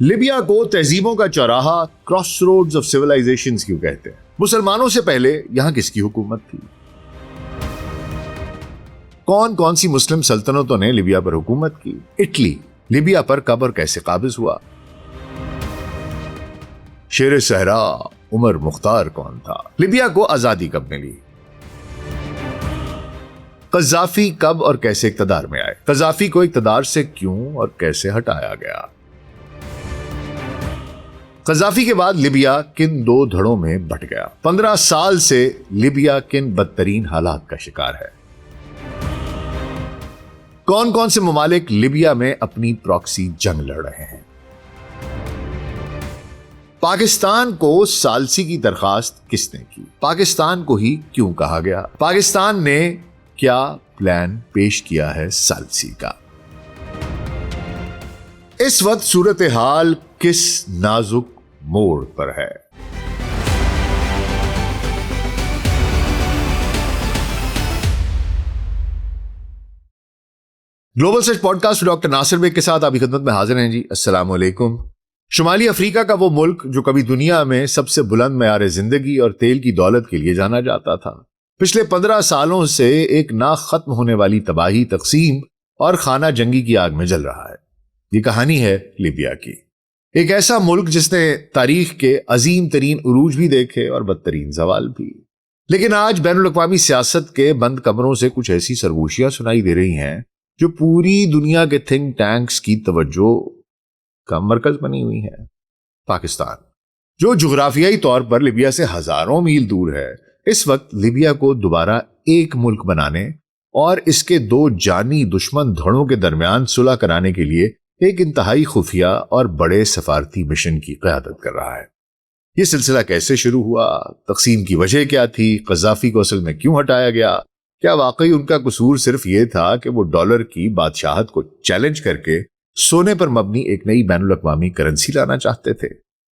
Libya کو تہذیبوں کا چوراہا، کراس روڈز آف سیولائزیشنز کیوں کہتے ہیں؟ مسلمانوں سے پہلے یہاں کس کی حکومت تھی؟ کون کون سی مسلم سلطنتوں نے لیبیا پر حکومت کی؟ اٹلی لیبیا پر کب اور کیسے قابض ہوا؟ شیر صحرا عمر مختار کون تھا؟ لیبیا کو آزادی کب ملی؟ قذافی کب اور کیسے اقتدار میں آئے؟ قذافی کو اقتدار سے کیوں اور کیسے ہٹایا گیا؟ قذافی کے بعد لیبیا کن دو دھڑوں میں بٹ گیا؟ 15 سال سے لیبیا کن بدترین حالات کا شکار ہے؟ کون کون سے ممالک لیبیا میں اپنی پراکسی جنگ لڑ رہے ہیں؟ پاکستان کو ثالثی کی درخواست کس نے کی؟ پاکستان کو ہی کیوں کہا گیا؟ پاکستان نے کیا پلان پیش کیا ہے ثالثی کا؟ اس وقت صورتحال کس نازک موڑ پر ہے؟ Global search podcast doctor Nasir Baig کے ساتھ آپ کی خدمت میں حاضر ہیں جی۔ السلام علیکم۔ شمالی افریقہ کا وہ ملک جو کبھی دنیا میں سب سے بلند معیار زندگی اور تیل کی دولت کے لیے جانا جاتا تھا، پچھلے 15 سالوں سے ایک نہ ختم ہونے والی تباہی، تقسیم اور خانہ جنگی کی آگ میں جل رہا ہے۔ یہ کہانی ہے لیبیا کی، ایک ایسا ملک جس نے تاریخ کے عظیم ترین عروج بھی دیکھے اور بدترین زوال بھی، لیکن آج بین الاقوامی سیاست کے بند کمروں سے کچھ ایسی سرگوشیاں سنائی دے رہی ہیں جو پوری دنیا کے تھنک ٹینکس کی توجہ کا مرکز بنی ہوئی ہے۔ پاکستان، جو جغرافیائی طور پر لیبیا سے ہزاروں میل دور ہے، اس وقت لیبیا کو دوبارہ ایک ملک بنانے اور اس کے دو جانی دشمن دھڑوں کے درمیان صلح کرانے کے لیے ایک انتہائی خفیہ اور بڑے سفارتی مشن کی قیادت کر رہا ہے۔ یہ سلسلہ کیسے شروع ہوا؟ تقسیم کی وجہ کیا تھی؟ قذافی کو اصل میں کیوں ہٹایا گیا؟ کیا واقعی ان کا قصور صرف یہ تھا کہ وہ ڈالر کی بادشاہت کو چیلنج کر کے سونے پر مبنی ایک نئی بین الاقوامی کرنسی لانا چاہتے تھے؟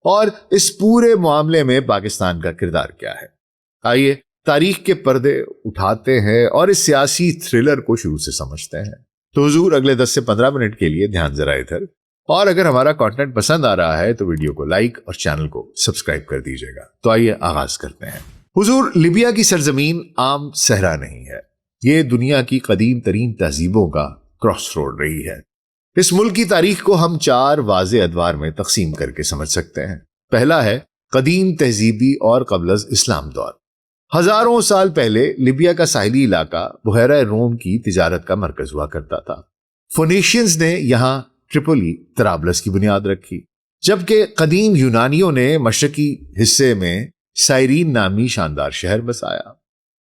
اور اس پورے معاملے میں پاکستان کا کردار کیا ہے؟ آئیے تاریخ کے پردے اٹھاتے ہیں اور اس سیاسی تھرلر کو شروع سے سمجھتے ہیں۔ تو حضور اگلے 10 سے 15 منٹ کے لیے دھیان ذرا ادھر، اور اگر ہمارا کانٹینٹ پسند آ رہا ہے تو ویڈیو کو لائک اور چینل کو سبسکرائب کر دیجیے گا۔ تو آئیے آغاز کرتے ہیں۔ حضور، لیبیا کی سرزمین عام صحرا نہیں ہے، یہ دنیا کی قدیم ترین تہذیبوں کا کراس روڈ رہی ہے۔ اس ملک کی تاریخ کو ہم 4 واضح ادوار میں تقسیم کر کے سمجھ سکتے ہیں۔ پہلا ہے قدیم تہذیبی اور قبل از اسلام دور۔ ہزاروں سال پہلے لیبیا کا ساحلی علاقہ بحیرہ روم کی تجارت کا مرکز ہوا کرتا تھا۔ فونیشینز نے یہاں ٹرپولی، طرابلس کی بنیاد رکھی، جبکہ قدیم یونانیوں نے مشرقی حصے میں سائرین نامی شاندار شہر بسایا۔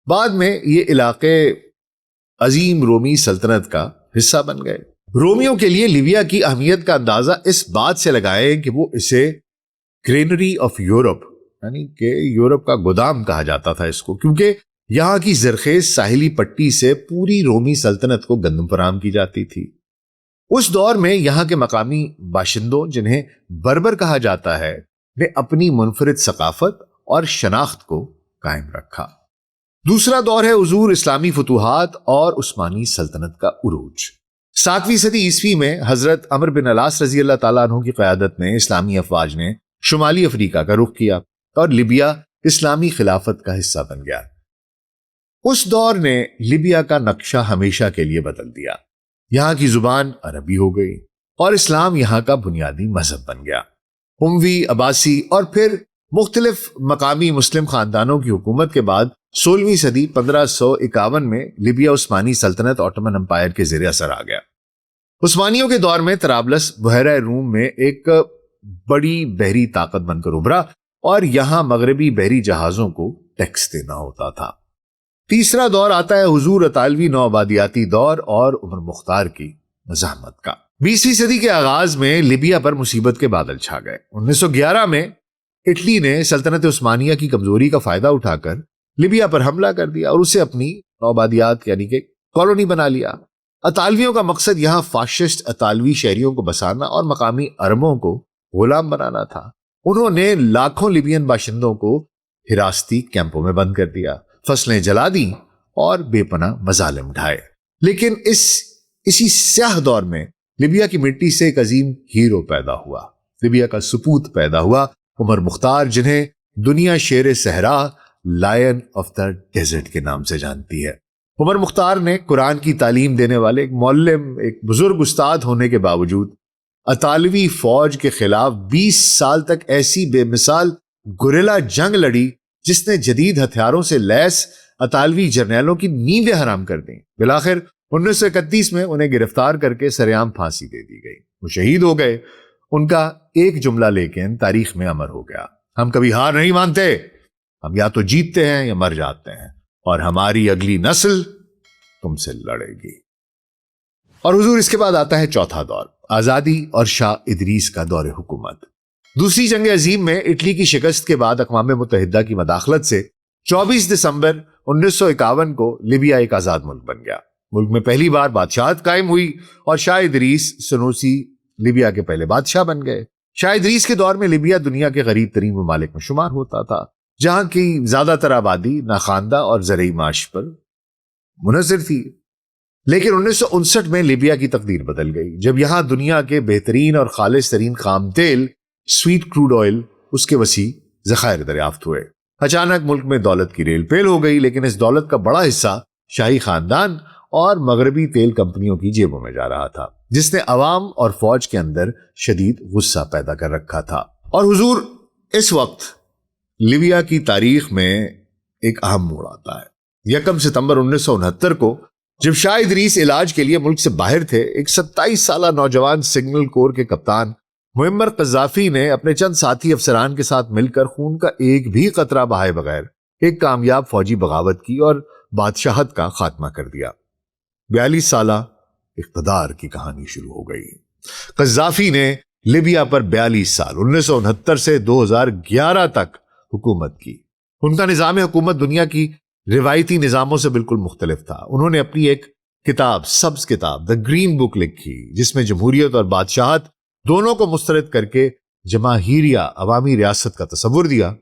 بعد میں یہ علاقے عظیم رومی سلطنت کا حصہ بن گئے۔ رومیوں کے لیے لیبیا کی اہمیت کا اندازہ اس بات سے لگائیں کہ وہ اسے گرینری آف یورپ، یعنی کہ یورپ کا گودام کہا جاتا تھا اس کو، کیونکہ یہاں کی زرخیز ساحلی پٹی سے پوری رومی سلطنت کو گندم فراہم کی جاتی تھی۔ اس دور میں یہاں کے مقامی باشندوں، جنہیں بربر کہا جاتا ہے، نے اپنی منفرد ثقافت اور شناخت کو قائم رکھا۔ دوسرا دور ہے حضور اسلامی فتوحات اور عثمانی سلطنت کا عروج۔ 7ویں صدی عیسوی میں حضرت عمر بن العاص رضی اللہ تعالیٰ عنہ کی قیادت میں اسلامی افواج نے شمالی افریقہ کا رخ کیا اور لیبیا اسلامی خلافت کا حصہ بن گیا۔ اس دور نے لیبیا کا نقشہ ہمیشہ کے لیے بدل دیا۔ یہاں کی زبان عربی ہو گئی اور اسلام یہاں کا بنیادی مذہب بن گیا۔ اموی، عباسی اور پھر مختلف مقامی مسلم خاندانوں کی حکومت کے بعد 16ویں صدی 1551 میں لیبیا عثمانی سلطنت آٹومن امپائر کے زیر اثر آ گیا۔ عثمانیوں کے دور میں طرابلس بحیرہ روم میں ایک بڑی بحری طاقت بن کر ابھرا اور یہاں مغربی بحری جہازوں کو ٹیکس دینا ہوتا تھا۔ تیسرا دور آتا ہے حضور اطالوی نوآبادیاتی دور اور عمر مختار کی مزاحمت کا۔ 20ویں صدی کے آغاز میں لیبیا پر مصیبت کے بادل چھا گئے۔ 1911 میں اٹلی نے سلطنت عثمانیہ کی کمزوری کا فائدہ اٹھا کر لیبیا پر حملہ کر دیا اور اسے اپنی نوآبادیات یعنی کہ کالونی بنا لیا۔ اطالویوں کا مقصد یہاں فاشسٹ اطالوی شہریوں کو بسانا اور مقامی عربوں کو غلام بنانا تھا۔ انہوں نے لاکھوں لیبین باشندوں کو حراستی کیمپوں میں بند کر دیا، فصلیں جلا دیں اور بے پناہ مظالم اٹھائے۔ لیکن اسی سیاہ دور میں لیبیا کی مٹی سے ایک عظیم ہیرو پیدا ہوا، لیبیا کا سپوت پیدا ہوا عمر مختار، جنہیں دنیا شیر صحرا، لائن آف دا ڈیزرٹ کے نام سے جانتی ہے۔ عمر مختار نے قرآن کی تعلیم دینے والے ایک معلم، ایک بزرگ استاد ہونے کے باوجود اطالوی فوج کے خلاف 20 سال تک ایسی بے مثال گوریلا جنگ لڑی جس نے جدید ہتھیاروں سے لیس اطالوی جرنیلوں کی نیندیں حرام کر دیں۔ بالآخر 1931 میں انہیں گرفتار کر کے سرعام پھانسی دے دی گئی۔ وہ شہید ہو گئے۔ ان کا ایک جملہ لیکن تاریخ میں امر ہو گیا: ہم کبھی ہار نہیں مانتے، ہم یا تو جیتتے ہیں یا مر جاتے ہیں، اور ہماری اگلی نسل تم سے لڑے گی۔ اور حضور اس کے بعد آتا ہے چوتھا دور، آزادی اور شاہ ادریس کا دور حکومت۔ دوسری جنگ عظیم میں اٹلی کی شکست کے بعد اقوام متحدہ کی مداخلت سے 24 دسمبر 1951 کو لیبیا ایک آزاد ملک بن گیا۔ ملک میں پہلی بار بادشاہت قائم ہوئی اور شاہ ادریس سنوسی لیبیا کے پہلے بادشاہ بن گئے۔ شاہ ادریس کے دور میں لیبیا دنیا کے غریب ترین ممالک میں شمار ہوتا تھا، جہاں کی زیادہ تر آبادی ناخواندہ اور زرعی معاش پر منحصر تھی۔ لیکن 1959 میں لیبیا کی تقدیر بدل گئی، جب یہاں دنیا کے بہترین اور خالص ترین خام تیل، سویٹ کروڈ آئل، اس کے وسیع ذخائر دریافت ہوئے۔ اچانک ملک میں دولت کی ریل پیل ہو گئی، لیکن اس دولت کا بڑا حصہ شاہی خاندان اور مغربی تیل کمپنیوں کی جیبوں میں جا رہا تھا، جس نے عوام اور فوج کے اندر شدید غصہ پیدا کر رکھا تھا۔ اور حضور اس وقت لیبیا کی تاریخ میں ایک اہم موڑ آتا ہے۔ 1 ستمبر 1969 کو جب شاہ ادریس علاج کے لیے ملک سے باہر تھے، ایک 27 سالہ نوجوان سگنل کور کے کپتان معمر قذافی نے اپنے چند ساتھی افسران کے ساتھ مل کر خون کا ایک بھی قطرہ بہائے بغیر ایک کامیاب فوجی بغاوت کی اور بادشاہت کا خاتمہ کر دیا۔ 42 سالہ اقتدار کی کہانی شروع ہو گئی۔ قذافی نے لیبیا پر 42 سال 1969 سے 2011 تک حکومت کی۔ ان کا نظام حکومت دنیا کی روایتی نظاموں سے بالکل مختلف تھا۔ انہوں نے اپنی ایک کتاب، سبز کتاب، دا گرین بک لکھی، جس میں جمہوریت اور بادشاہت دونوں کو مسترد کر کے جماہیریہ، عوامی ریاست کا تصور دیا۔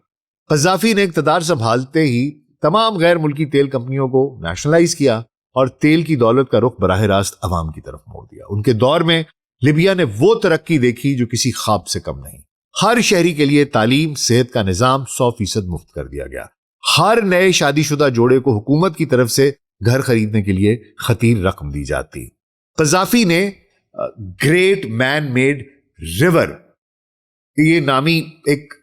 قذافی نے اقتدار سنبھالتے ہی تمام غیر ملکی تیل کمپنیوں کو نیشنلائز کیا اور تیل کی دولت کا رخ براہ راست عوام کی طرف موڑ دیا۔ ان کے دور میں لیبیا نے وہ ترقی دیکھی جو کسی خواب سے کم نہیں۔ ہر شہری کے لیے تعلیم، صحت کا نظام 100% مفت کر دیا گیا۔ ہر نئے شادی شدہ جوڑے کو حکومت کی طرف سے گھر خریدنے کے لیے خطیر رقم دی جاتی۔ قذافی نے گریٹ مین میڈ ریور، یہ نامی ایک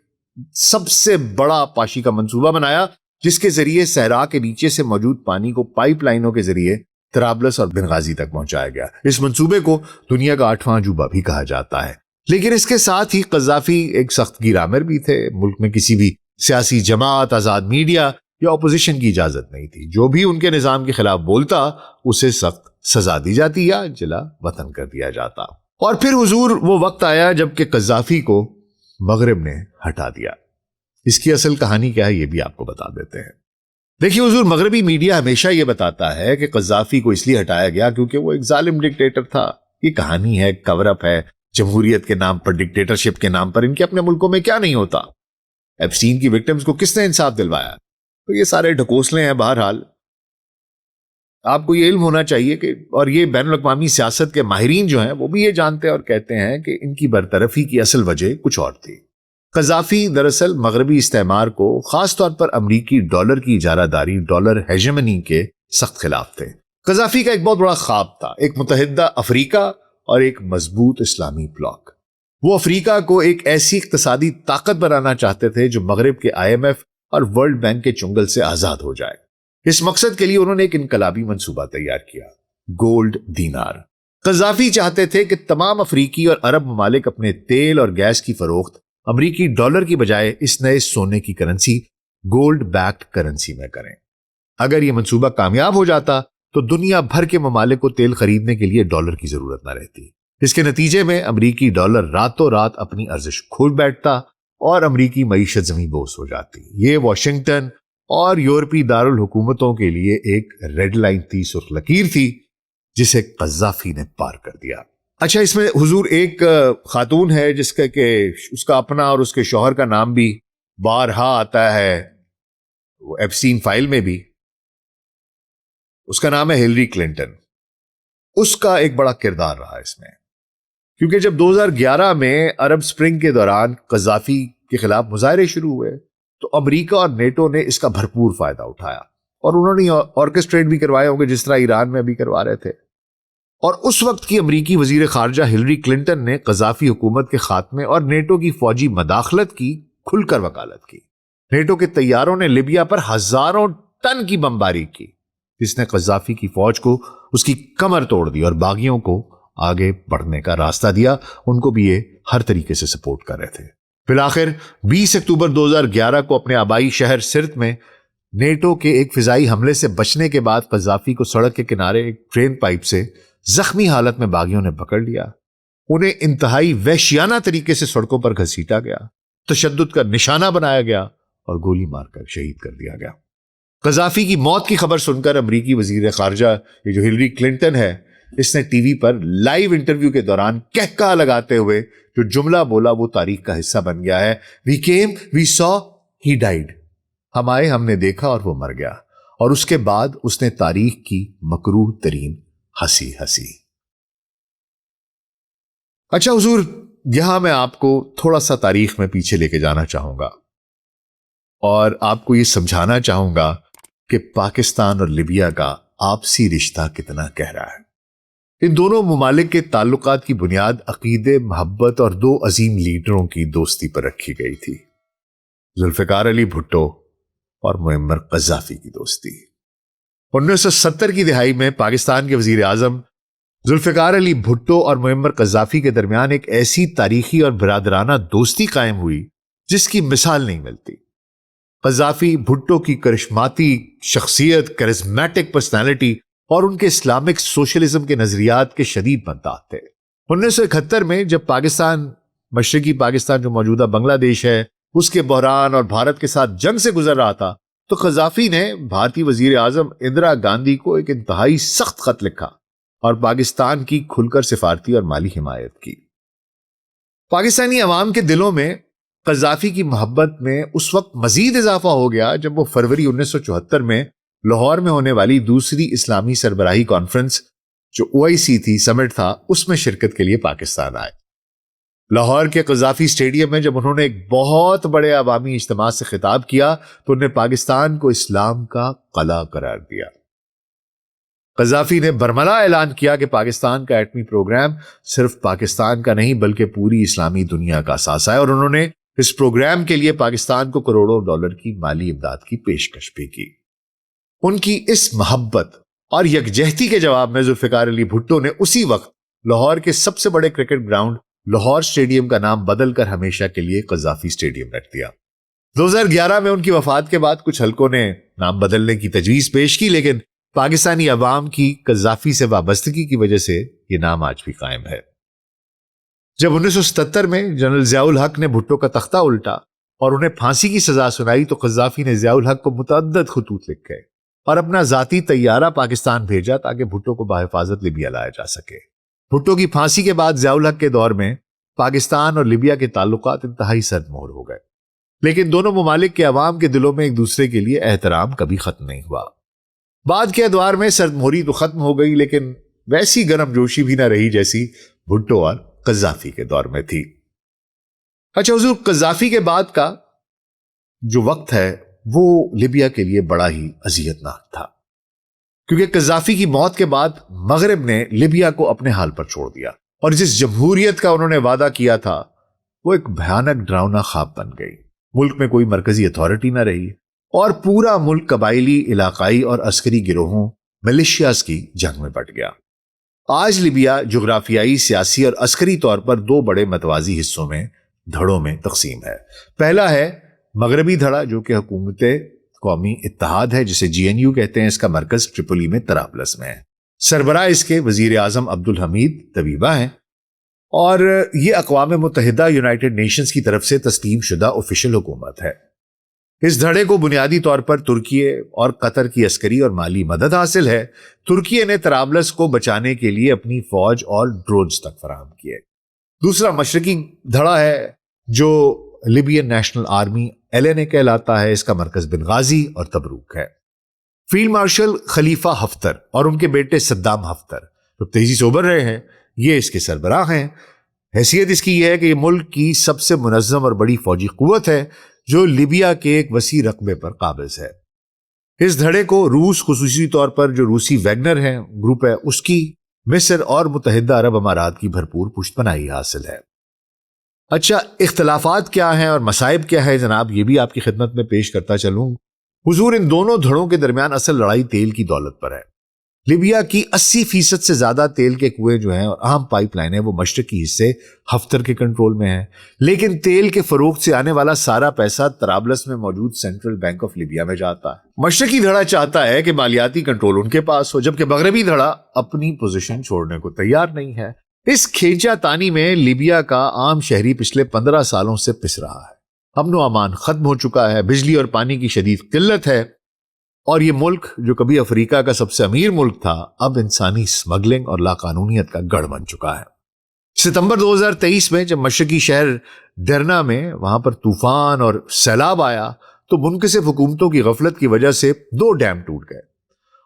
سب سے بڑا پاشی کا منصوبہ بنایا، جس کے ذریعے صحرا کے نیچے سے موجود پانی کو پائپ لائنوں کے ذریعے طرابلس اور بنغازی تک پہنچایا گیا۔ اس منصوبے کو دنیا کا 8واں عجوبہ بھی کہا جاتا ہے۔ لیکن اس کے ساتھ ہی قذافی ایک سخت گیر آمر بھی تھے۔ ملک میں کسی بھی سیاسی جماعت، آزاد میڈیا یا اپوزیشن کی اجازت نہیں تھی۔ جو بھی ان کے نظام کے خلاف بولتا اسے سخت سزا دی جاتی یا جلا وطن کر دیا جاتا۔ اور پھر حضور وہ وقت آیا جب کہ قذافی کو مغرب نے ہٹا دیا۔ اس کی اصل کہانی کیا ہے یہ بھی آپ کو بتا دیتے ہیں۔ دیکھیے حضور، مغربی میڈیا ہمیشہ یہ بتاتا ہے کہ قذافی کو اس لیے ہٹایا گیا کیونکہ وہ ایک ظالم ڈکٹیٹر تھا۔ یہ کہانی ہے، کور اپ ہے۔ جمہوریت کے نام پر، ڈکٹیٹرشپ کے نام پر ان کے اپنے ملکوں میں کیا نہیں ہوتا۔ ایپسٹین کی وکٹمز کو کس نے انصاف دلوایا؟ تو یہ سارے ڈھکوسلے ہیں۔ بہرحال آپ کو یہ علم ہونا چاہیے کہ، اور یہ بین الاقوامی سیاست کے ماہرین جو ہیں وہ بھی یہ جانتے ہیں اور کہتے ہیں کہ ان کی برطرفی کی اصل وجہ کچھ اور تھی۔ قذافی دراصل مغربی استعمار کو، خاص طور پر امریکی ڈالر کی اجارہ داری، ڈالر ہیجمنی کے سخت خلاف تھے۔ قذافی کا ایک بہت بڑا خواب تھا، ایک متحدہ افریقہ اور ایک مضبوط اسلامی بلاک۔ وہ افریقہ کو ایک ایسی اقتصادی طاقت بنانا چاہتے تھے جو مغرب کے IMF اور ورلڈ بینک کے چنگل سے آزاد ہو جائے۔ اس مقصد کے لیے انہوں نے ایک انقلابی منصوبہ تیار کیا، گولڈ دینار۔ قذافی چاہتے تھے کہ تمام افریقی اور عرب ممالک اپنے تیل اور گیس کی فروخت امریکی ڈالر کی بجائے اس نئے سونے کی کرنسی، گولڈ بیکڈ کرنسی میں کریں۔ اگر یہ منصوبہ کامیاب ہو جاتا تو دنیا بھر کے ممالک کو تیل خریدنے کے لیے ڈالر کی ضرورت نہ رہتی۔ اس کے نتیجے میں امریکی ڈالر راتوں رات اپنی ارزش کھو بیٹھتا اور امریکی معیشت زمیں بوس ہو جاتی۔ یہ واشنگٹن اور یورپی دارالحکومتوں کے لیے ایک ریڈ لائن تھی، سرخ لکیر تھی، جسے قذافی نے پار کر دیا۔ اچھا، اس میں حضور ایک خاتون ہے جس کا کہ اس کا اپنا اور اس کے شوہر کا نام بھی بارہا آتا ہے وہ ایپسٹین فائل میں بھی۔ اس کا نام ہے ہلری کلنٹن۔ اس کا ایک بڑا کردار رہا اس میں۔ کیونکہ جب 2011 میں عرب سپرنگ کے دوران قذافی کے خلاف مظاہرے شروع ہوئے تو امریکہ اور نیٹو نے اس کا بھرپور فائدہ اٹھایا، اور انہوں نے آرکسٹریٹ بھی کروائے ہوں گے جس طرح ایران میں ابھی کروا رہے تھے۔ اور اس وقت کی امریکی وزیر خارجہ ہلری کلنٹن نے قذافی حکومت کے خاتمے اور نیٹو کی فوجی مداخلت کی کھل کر وکالت کی۔ نیٹو کے طیاروں نے لیبیا پر ہزاروں ٹن کی بمباری کی، جس نے قذافی کی فوج کو اس کی کمر توڑ دی اور باغیوں کو آگے بڑھنے کا راستہ دیا۔ ان کو بھی یہ ہر طریقے سے سپورٹ کر رہے تھے۔ بالآخر 20 اکتوبر 2011 کو اپنے آبائی شہر سرت میں نیٹو کے ایک فضائی حملے سے بچنے کے بعد قذافی کو سڑک کے کنارے ایک ٹرین پائپ سے زخمی حالت میں باغیوں نے پکڑ لیا۔ انہیں انتہائی وحشیانہ طریقے سے سڑکوں پر گھسیٹا گیا، تشدد کا نشانہ بنایا گیا اور گولی مار کر شہید کر دیا گیا۔ قذافی کی موت کی خبر سن کر امریکی وزیر خارجہ یہ جو ہلری کلنٹن ہے، اس نے ٹی وی پر لائیو انٹرویو کے دوران کہکا لگاتے ہوئے جو جملہ بولا وہ تاریخ کا حصہ بن گیا ہے، "We came, we saw, he died." ہم آئے، ہم نے دیکھا اور وہ مر گیا۔ اور اس کے بعد اس نے تاریخ کی مکروہ ترین ہنسی ہنسی۔ اچھا حضور، یہاں میں آپ کو تھوڑا سا تاریخ میں پیچھے لے کے جانا چاہوں گا اور آپ کو یہ سمجھانا چاہوں گا کہ پاکستان اور لیبیا کا آپسی رشتہ کتنا گہرا ہے۔ ان دونوں ممالک کے تعلقات کی بنیاد عقیدے، محبت اور دو عظیم لیڈروں کی دوستی پر رکھی گئی تھی، ذوالفقار علی بھٹو اور معمر قذافی کی دوستی۔ 1970 کی دہائی میں پاکستان کے وزیر اعظم ذوالفقار علی بھٹو اور معمر قذافی کے درمیان ایک ایسی تاریخی اور برادرانہ دوستی قائم ہوئی جس کی مثال نہیں ملتی۔ قذافی بھٹو کی کرشماتی شخصیت، کرزمیٹک پرسنالٹی اور ان کے اسلامک سوشلزم کے نظریات کے شدید مداح تھے۔ 1971 میں جب پاکستان، مشرقی پاکستان جو موجودہ بنگلہ دیش ہے، اس کے بحران اور بھارت کے ساتھ جنگ سے گزر رہا تھا تو قذافی نے بھارتی وزیر اعظم اندرا گاندھی کو ایک انتہائی سخت خط لکھا اور پاکستان کی کھل کر سفارتی اور مالی حمایت کی۔ پاکستانی عوام کے دلوں میں قذافی کی محبت میں اس وقت مزید اضافہ ہو گیا جب وہ فروری 1974 میں لاہور میں ہونے والی دوسری اسلامی سربراہی کانفرنس جو OIC تھی، سمٹ تھا، اس میں شرکت کے لیے پاکستان آئے۔ لاہور کے قذافی اسٹیڈیم میں جب انہوں نے ایک بہت بڑے عوامی اجتماع سے خطاب کیا تو انہیں پاکستان کو اسلام کا قلعہ قرار دیا۔ قذافی نے برملا اعلان کیا کہ پاکستان کا ایٹمی پروگرام صرف پاکستان کا نہیں بلکہ پوری اسلامی دنیا کا اثاثہ ہے، اور انہوں نے اس پروگرام کے لیے پاکستان کو کروڑوں ڈالر کی مالی امداد کی پیشکش بھی کی۔ ان کی اس محبت اور یکجہتی کے جواب میں ذوالفقار علی بھٹو نے اسی وقت لاہور کے سب سے بڑے کرکٹ گراؤنڈ لاہور اسٹیڈیم کا نام بدل کر ہمیشہ کے لیے قذافی اسٹیڈیم رکھ دیا۔ 2011 میں ان کی وفات کے بعد کچھ حلقوں نے نام بدلنے کی تجویز پیش کی، لیکن پاکستانی عوام کی قذافی سے وابستگی کی وجہ سے یہ نام آج بھی قائم ہے۔ جب 1977 میں جنرل ضیاء الحق نے بھٹو کا تختہ الٹا اور انہیں پھانسی کی سزا سنائی تو قذافی نے ضیاء الحق کو متعدد خطوط لکھے اور اپنا ذاتی طیارہ پاکستان بھیجا تاکہ بھٹو کو بحفاظت لیبیا لایا جا سکے۔ بھٹو کی پھانسی کے بعد ضیاء الحق کے دور میں پاکستان اور لیبیا کے تعلقات انتہائی سرد مہر ہو گئے، لیکن دونوں ممالک کے عوام کے دلوں میں ایک دوسرے کے لیے احترام کبھی ختم نہیں ہوا۔ بعد کے ادوار میں سرد مہری تو ختم ہو گئی، لیکن ویسی گرم جوشی بھی نہ رہی جیسی بھٹو اور قذافی کے دور میں تھی۔ اچھا حضور، قذافی کے بعد کا جو وقت ہے وہ لیبیا کے لیے بڑا ہی اذیتناک تھا، کیونکہ قذافی کی موت کے بعد مغرب نے لیبیا کو اپنے حال پر چھوڑ دیا اور جس جمہوریت کا انہوں نے وعدہ کیا تھا وہ ایک بھیانک ڈراؤنا خواب بن گئی۔ ملک میں کوئی مرکزی اتھارٹی نہ رہی اور پورا ملک قبائلی، علاقائی اور عسکری گروہوں، ملیشیاز کی جنگ میں بٹ گیا۔ آج لیبیا جغرافیائی، سیاسی اور عسکری طور پر دو بڑے متوازی حصوں میں، دھڑوں میں تقسیم ہے۔ پہلا ہے مغربی دھڑا جو کہ حکومت قومی اتحاد ہے، جسے GNU کہتے ہیں، اس کا مرکز ٹریپولی میں طرابلس میں ہے۔ سربراہ اس کے وزیر اعظم عبدالحمید طبیبہ ہیں اور یہ اقوام متحدہ یونائٹڈ نیشنز کی طرف سے تسلیم شدہ آفیشل حکومت ہے۔ اس دھڑے کو بنیادی طور پر ترکیے اور قطر کی عسکری اور مالی مدد حاصل ہے۔ ترکیے نے طرابلس کو بچانے کے لیے اپنی فوج اور ڈرونز تک فراہم کیے۔ دوسرا مشرقی دھڑا ہے جو لیبین نیشنل آرمی LNA کہلاتا ہے، اس کا مرکز بنغازی اور تبروک ہے۔ فیلڈ مارشل خلیفہ حفتر اور ان کے بیٹے صدام حفتر جو تیزی سے ابھر رہے ہیں، یہ اس کے سربراہ ہیں۔ حیثیت اس کی یہ ہے کہ یہ ملک کی سب سے منظم اور بڑی فوجی قوت ہے جو لیبیا کے ایک وسیع رقبے پر قابض ہے۔ اس دھڑے کو روس، خصوصی طور پر جو روسی ویگنر ہے گروپ ہے، اس کی مصر اور متحدہ عرب امارات کی بھرپور پشت پناہی حاصل ہے۔ اچھا، اختلافات کیا ہیں اور مصائب کیا ہے جناب، یہ بھی آپ کی خدمت میں پیش کرتا چلوں۔ حضور، ان دونوں دھڑوں کے درمیان اصل لڑائی تیل کی دولت پر ہے۔ لیبیا کی 80% سے زیادہ تیل کے کنویں جو ہیں اور اہم پائپ لائن ہیں وہ مشرقی حصے حفتر کے کنٹرول میں ہیں، لیکن تیل کے فروخت سے آنے والا سارا پیسہ طرابلس میں موجود سینٹرل بینک آف لیبیا میں جاتا ہے۔ مشرقی دھڑا چاہتا ہے کہ مالیاتی کنٹرول ان کے پاس ہو، جبکہ مغربی دھڑا اپنی پوزیشن چھوڑنے کو تیار نہیں ہے۔ اس کھینچا تانی میں لیبیا کا عام شہری پچھلے 15 سالوں سے پس رہا ہے۔ امن و امان ختم ہو چکا ہے، بجلی اور پانی کی شدید قلت ہے، اور یہ ملک جو کبھی افریقہ کا سب سے امیر ملک تھا اب انسانی سمگلنگ اور لاقانونیت کا گڑھ بن چکا ہے۔ ستمبر 2023 میں جب مشرقی شہر ڈرنا میں وہاں پر طوفان اور سیلاب آیا تو منکسر حکومتوں کی غفلت کی وجہ سے 2 ڈیم ٹوٹ گئے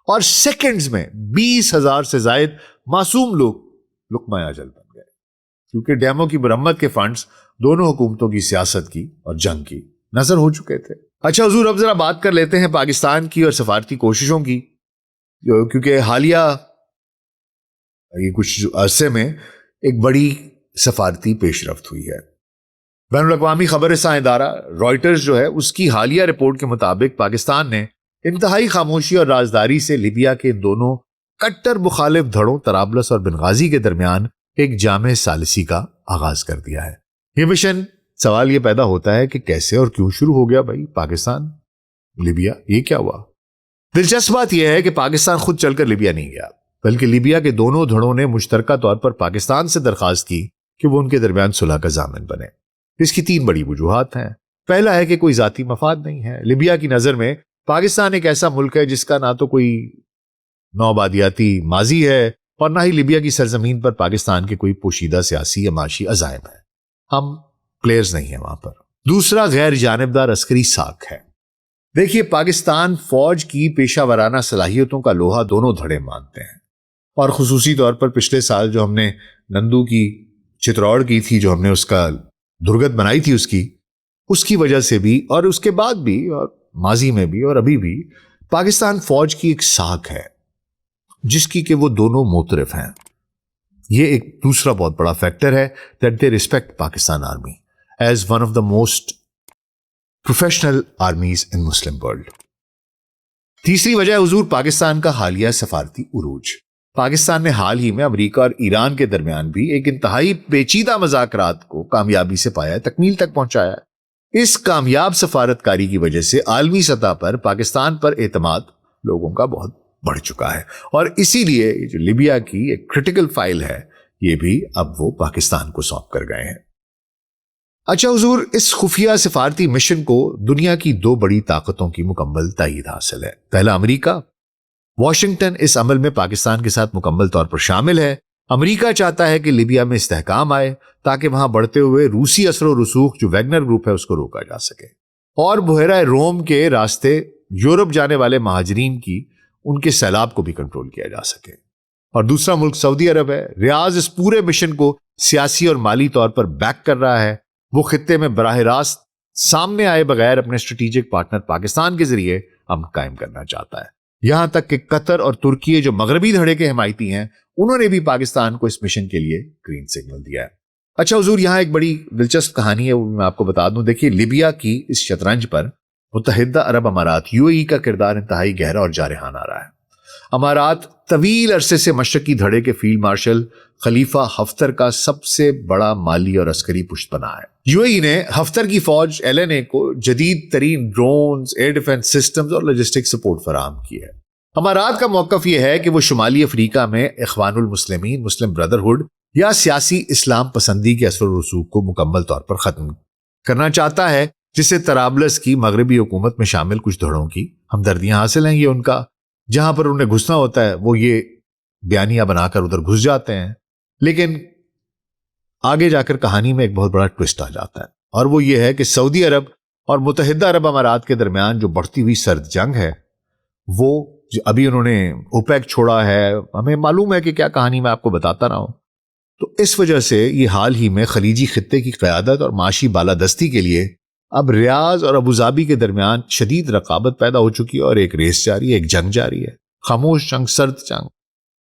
اور سیکنڈز میں 20,000 سے زائد معصوم لوگ لقمہ اجل بن گئے، کیونکہ ڈیموں کی مرمت کے فنڈز دونوں حکومتوں کی سیاست کی اور جنگ کی نظر ہو چکے تھے۔ اچھا حضور، اب ذرا بات کر لیتے ہیں پاکستان کی اور سفارتی کوششوں کی، کیونکہ حالیہ یہ کچھ عرصے میں ایک بڑی سفارتی پیش رفت ہوئی ہے۔ بین الاقوامی خبر رساں ادارہ رائٹرز جو ہے اس کی حالیہ رپورٹ کے مطابق پاکستان نے انتہائی خاموشی اور رازداری سے لیبیا کے دونوں کٹر مخالف دھڑوں طرابلس اور بنغازی کے درمیان ایک جامع ثالثی کا آغاز کر دیا ہے۔ یہ مشن، سوال یہ پیدا ہوتا ہے کہ کیسے اور کیوں شروع ہو گیا بھائی پاکستان لیبیا، یہ کیا ہوا؟ دلچسپ بات یہ ہے کہ پاکستان خود چل کر لیبیا نہیں گیا، بلکہ لیبیا کے دونوں دھڑوں نے مشترکہ طور پر پاکستان سے درخواست کی کہ وہ ان کے درمیان صلح کا ضامن بنے۔ اس کی 3 بڑی وجوہات ہیں۔ پہلا ہے کہ کوئی ذاتی مفاد نہیں ہے۔ لیبیا کی نظر میں پاکستان ایک ایسا ملک ہے جس کا نہ تو کوئی نوآبادیاتی ماضی ہے اور نہ ہی لیبیا کی سرزمین پر پاکستان کے کوئی پوشیدہ سیاسی یا معاشی عزائم ہے۔ ہم پلیئرز نہیں ہیں وہاں پر۔ دوسرا، غیر جانبدار عسکری ساکھ ہے۔ دیکھیے، پاکستان فوج کی پیشہ ورانہ صلاحیتوں کا لوہا دونوں دھڑے مانتے ہیں، اور خصوصی طور پر پچھلے سال جو ہم نے نندو کی چتروڑ کی تھی، جو ہم نے اس کا درگت بنائی تھی اس کی وجہ سے بھی، اور اس کے بعد بھی، اور ماضی میں بھی اور ابھی بھی پاکستان فوج کی ایک ساکھ ہے جس کی کہ وہ دونوں موترف ہیں۔ یہ ایک دوسرا بہت بڑا فیکٹر ہے that they respect Pakistan army as one of the most professional armies in Muslim world۔ تیسری وجہ حضور پاکستان کا حالیہ سفارتی عروج۔ پاکستان نے حال ہی میں امریکہ اور ایران کے درمیان بھی ایک انتہائی پیچیدہ مذاکرات کو کامیابی سے پایا، تکمیل تک پہنچایا۔ اس کامیاب سفارتکاری کی وجہ سے عالمی سطح پر پاکستان پر اعتماد لوگوں کا بہت بڑھ چکا ہے، اور اسی لیے جو لیبیا کی ایک کرٹیکل فائل ہے یہ بھی اب وہ پاکستان کو سونپ کر گئے ہیں۔ اچھا حضور، اس خفیہ سفارتی مشن کو دنیا کی 2 بڑی طاقتوں کی مکمل تائید حاصل ہے۔ پہلا، امریکہ۔ واشنگٹن اس عمل میں پاکستان کے ساتھ مکمل طور پر شامل ہے۔ امریکہ چاہتا ہے کہ لیبیا میں استحکام آئے تاکہ وہاں بڑھتے ہوئے روسی اثر و رسوخ جو ویگنر گروپ ہے اس کو روکا جا سکے، اور بحیرہ روم کے راستے یورپ جانے والے مہاجرین کی ان کے سیلاب کو بھی کنٹرول کیا جا سکے۔ اور دوسرا ملک سعودی عرب ہے۔ ریاض اس پورے مشن کو سیاسی اور مالی طور پر بیک کر رہا ہے۔ وہ خطے میں براہ راست سامنے آئے بغیر اپنے اسٹریٹجک پارٹنر پاکستان کے ذریعے امن قائم کرنا چاہتا ہے۔ یہاں تک کہ قطر اور ترکی جو مغربی دھڑے کے حمایتی ہیں انہوں نے بھی پاکستان کو اس مشن کے لیے گرین سگنل دیا ہے۔ اچھا حضور، یہاں ایک بڑی دلچسپ کہانی ہے، وہ میں آپ کو بتا دوں۔ دیکھیے، لیبیا کی اس شطرنج پر متحدہ عرب امارات UAE کا کردار انتہائی گہرا اور جارحانہ رہا ہے۔ امارات طویل عرصے سے مشرقی دھڑے کے فیلڈ مارشل خلیفہ حفتر کا سب سے بڑا مالی اور عسکری پشت پناہ ہے۔ UAE نے حفتر کی فوج LNA کو جدید ترین ڈرونز، ایئر ڈیفنس سسٹمز اور لاجسٹک سپورٹ فراہم کی ہے۔ امارات کا موقف یہ ہے کہ وہ شمالی افریقہ میں اخوان المسلمین، مسلم بردرہڈ یا سیاسی اسلام پسندی کے اثر و رسوخ کو مکمل طور پر ختم کرنا چاہتا ہے، جسے طرابلس کی مغربی حکومت میں شامل کچھ دھڑوں کی ہمدردیاں حاصل ہیں۔ یہ ان کا جہاں پر انہیں گھسنا ہوتا ہے وہ یہ بیانیہ بنا کر ادھر گھس جاتے ہیں، لیکن آگے جا کر کہانی میں ایک بہت بڑا ٹوسٹ آ جاتا ہے، اور وہ یہ ہے کہ سعودی عرب اور متحدہ عرب امارات کے درمیان جو بڑھتی ہوئی سرد جنگ ہے، وہ ابھی انہوں نے اوپیک چھوڑا ہے، ہمیں معلوم ہے کہ کیا کہانی میں آپ کو بتاتا رہا ہوں، تو اس وجہ سے یہ حال ہی میں خلیجی خطے کی قیادت اور معاشی بالادستی کے لیے اب ریاض اور ابوظہبی کے درمیان شدید رقابت پیدا ہو چکی ہے اور ایک ریس جاری ہے، ایک جنگ جاری ہے، خاموش جنگ، سرد جنگ۔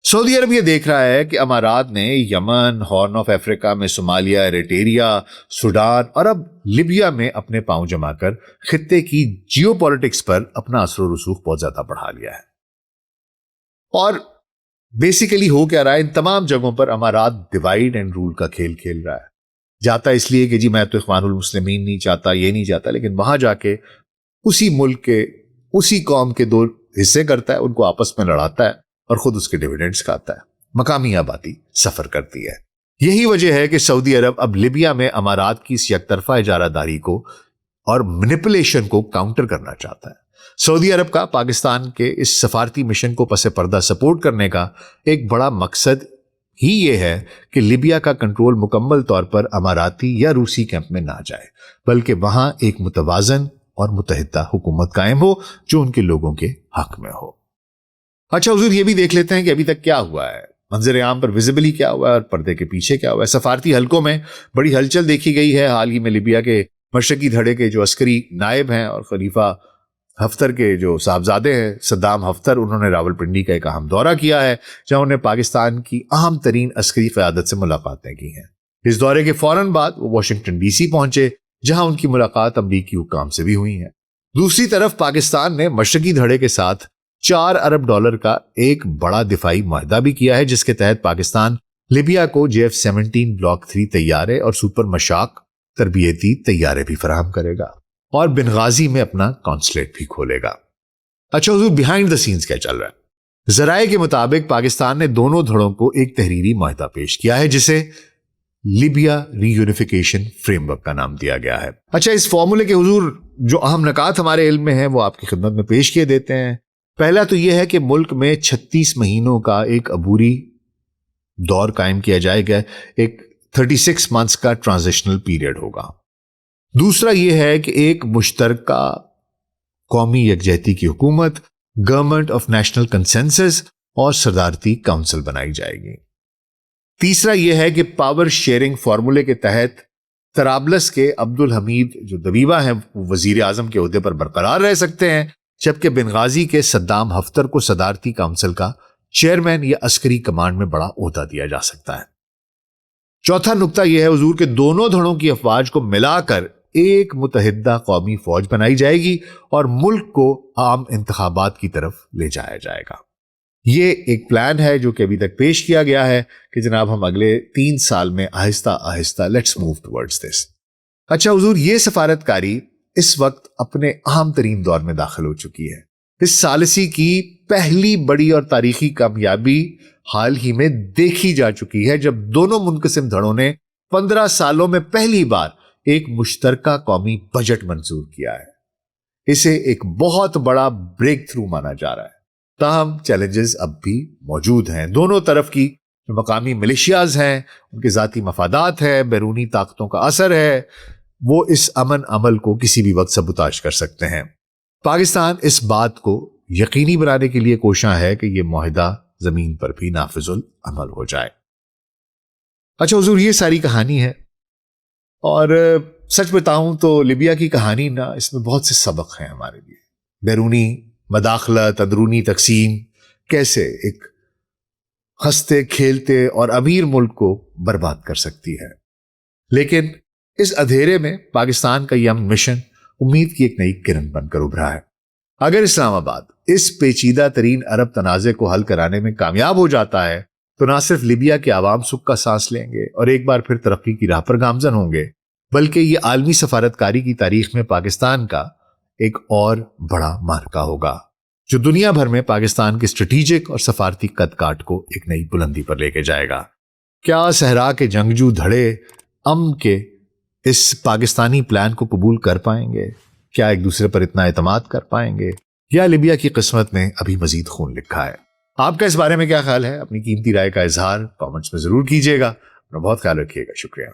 سعودی عرب یہ دیکھ رہا ہے کہ امارات نے یمن، ہارن آف افریقہ میں صومالیہ، ایریٹریا، سوڈان اور اب لیبیا میں اپنے پاؤں جما کر خطے کی جیو پولیٹکس پر اپنا اثر و رسوخ بہت زیادہ بڑھا لیا ہے۔ اور بیسیکلی ہو کیا رہا ہے، ان تمام جگہوں پر امارات ڈیوائیڈ اینڈ رول کا کھیل کھیل رہا ہے۔ جاتا اس لیے کہ جی میں تو اخوان المسلمین نہیں چاہتا، یہ نہیں چاہتا، لیکن وہاں جا کے اسی ملک کے اسی قوم کے دو حصے کرتا ہے، ان کو آپس میں لڑاتا ہے اور خود اس کے ڈیویڈنڈز کھاتا ہے۔ مقامی آبادی سفر کرتی ہے۔ یہی وجہ ہے کہ سعودی عرب اب لیبیا میں امارات کی اس یک طرفہ اجارہ داری کو اور مینیپولیشن کو کاؤنٹر کرنا چاہتا ہے۔ سعودی عرب کا پاکستان کے اس سفارتی مشن کو پس پردہ سپورٹ کرنے کا ایک بڑا مقصد ہی یہ ہے کہ لیبیا کا کنٹرول مکمل طور پر اماراتی یا روسی کیمپ میں نہ جائے، بلکہ وہاں ایک متوازن اور متحدہ حکومت قائم ہو جو ان کے لوگوں کے حق میں ہو۔ اچھا حضور، یہ بھی دیکھ لیتے ہیں کہ ابھی تک کیا ہوا ہے، منظر عام پر ویزیبلی کیا ہوا ہے اور پردے کے پیچھے کیا ہوا ہے۔ سفارتی حلقوں میں بڑی ہلچل دیکھی گئی ہے۔ حال ہی میں لیبیا کے مشرقی دھڑے کے جو عسکری نائب ہیں اور خلیفہ ہفتر کے جو صاحبزادے ہیں صدام ہفتر، انہوں نے راولپنڈی کا ایک اہم دورہ کیا ہے جہاں انہوں نے پاکستان کی اہم ترین عسکری قیادت سے ملاقاتیں کی ہیں۔ اس دورے کے فوراً بعد وہ واشنگٹن ڈی سی پہنچے جہاں ان کی ملاقات امریکی حکام سے بھی ہوئی ہے۔ دوسری طرف پاکستان نے مشرقی دھڑے کے ساتھ $4 ارب کا ایک بڑا دفاعی معاہدہ بھی کیا ہے، جس کے تحت پاکستان لیبیا کو JF-17 بلاک 3 طیارے اور سپر مشاق تربیتی طیارے بھی فراہم کرے گا اور بنغازی میں اپنا کونسلیٹ بھی کھولے گا۔ اچھا حضور، بیہائنڈ دا سینز کیا چل رہا ہے؟ ذرائع کے مطابق پاکستان نے دونوں دھڑوں کو ایک تحریری معاہدہ پیش کیا ہے جسے لیبیا ری یونیفیکیشن فریم ورک کا نام دیا گیا ہے۔ اچھا، اس فارمولے کے حضور جو اہم نکات ہمارے علم میں ہیں وہ آپ کی خدمت میں پیش کیے دیتے ہیں۔ پہلا تو یہ ہے کہ ملک میں 36 مہینوں کا ایک عبوری دور قائم کیا جائے گا، ایک 36 منتھس کا ٹرانزیشنل پیریڈ ہوگا۔ دوسرا یہ ہے کہ ایک مشترکہ قومی یکجہتی کی حکومت، گورنمنٹ آف نیشنل کنسنسس اور صدارتی کونسل بنائی جائے گی۔ تیسرا یہ ہے کہ پاور شیئرنگ فارمولے کے تحت طرابلس کے عبدالحمید جو دبیبہ ہیں وہ وزیر اعظم کے عہدے پر برقرار رہ سکتے ہیں، جبکہ بنغازی کے صدام ہفتر کو صدارتی کونسل کا چیئرمین یا عسکری کمانڈ میں بڑا عہدہ دیا جا سکتا ہے۔ چوتھا نقطہ یہ ہے حضور کہ دونوں دھڑوں کی افواج کو ملا کر ایک متحدہ قومی فوج بنائی جائے گی اور ملک کو عام انتخابات کی طرف لے جایا جائے گا۔ یہ ایک پلان ہے جو کہ ابھی تک پیش کیا گیا ہے کہ جناب ہم اگلے 3 سال میں آہستہ آہستہ لیٹس موو ٹورڈز دس۔ اچھا حضور، یہ سفارتکاری اس وقت اپنے اہم ترین دور میں داخل ہو چکی ہے۔ اس ثالثی کی پہلی بڑی اور تاریخی کامیابی حال ہی میں دیکھی جا چکی ہے جب دونوں منقسم دھڑوں نے 15 سالوں میں پہلی بار ایک مشترکہ قومی بجٹ منظور کیا ہے۔ اسے ایک بہت بڑا بریک تھرو مانا جا رہا ہے۔ تاہم چیلنجز اب بھی موجود ہیں۔ دونوں طرف کی جو مقامی ملیشیاز ہیں، ان کے ذاتی مفادات ہیں، بیرونی طاقتوں کا اثر ہے، وہ اس امن عمل کو کسی بھی وقت سبوتاژ کر سکتے ہیں۔ پاکستان اس بات کو یقینی بنانے کے لیے کوشاں ہے کہ یہ معاہدہ زمین پر بھی نافذ العمل ہو جائے۔ اچھا حضور، یہ ساری کہانی ہے اور سچ بتاؤں تو لیبیا کی کہانی نا، اس میں بہت سے سبق ہیں ہمارے لیے۔ بیرونی مداخلت، اندرونی تقسیم کیسے ایک ہنستے کھیلتے اور امیر ملک کو برباد کر سکتی ہے، لیکن اس اندھیرے میں پاکستان کا یہ امن مشن امید کی ایک نئی کرن بن کر ابھرا ہے۔ اگر اسلام آباد اس پیچیدہ ترین عرب تنازع کو حل کرانے میں کامیاب ہو جاتا ہے تو نہ صرف لیبیا کے عوام سکھ کا سانس لیں گے اور ایک بار پھر ترقی کی راہ پر گامزن ہوں گے، بلکہ یہ عالمی سفارتکاری کی تاریخ میں پاکستان کا ایک اور بڑا معرکہ ہوگا جو دنیا بھر میں پاکستان کے اسٹریٹجک اور سفارتی قد کاٹ کو ایک نئی بلندی پر لے کے جائے گا۔ کیا صحرا کے جنگجو دھڑے امن کے اس پاکستانی پلان کو قبول کر پائیں گے؟ کیا ایک دوسرے پر اتنا اعتماد کر پائیں گے، یا لیبیا کی قسمت نے ابھی مزید خون لکھا ہے؟ آپ کا اس بارے میں کیا خیال ہے؟ اپنی قیمتی رائے کا اظہار کامنٹس میں ضرور کیجیے گا۔ اپنا بہت خیال رکھیے گا۔ شکریہ۔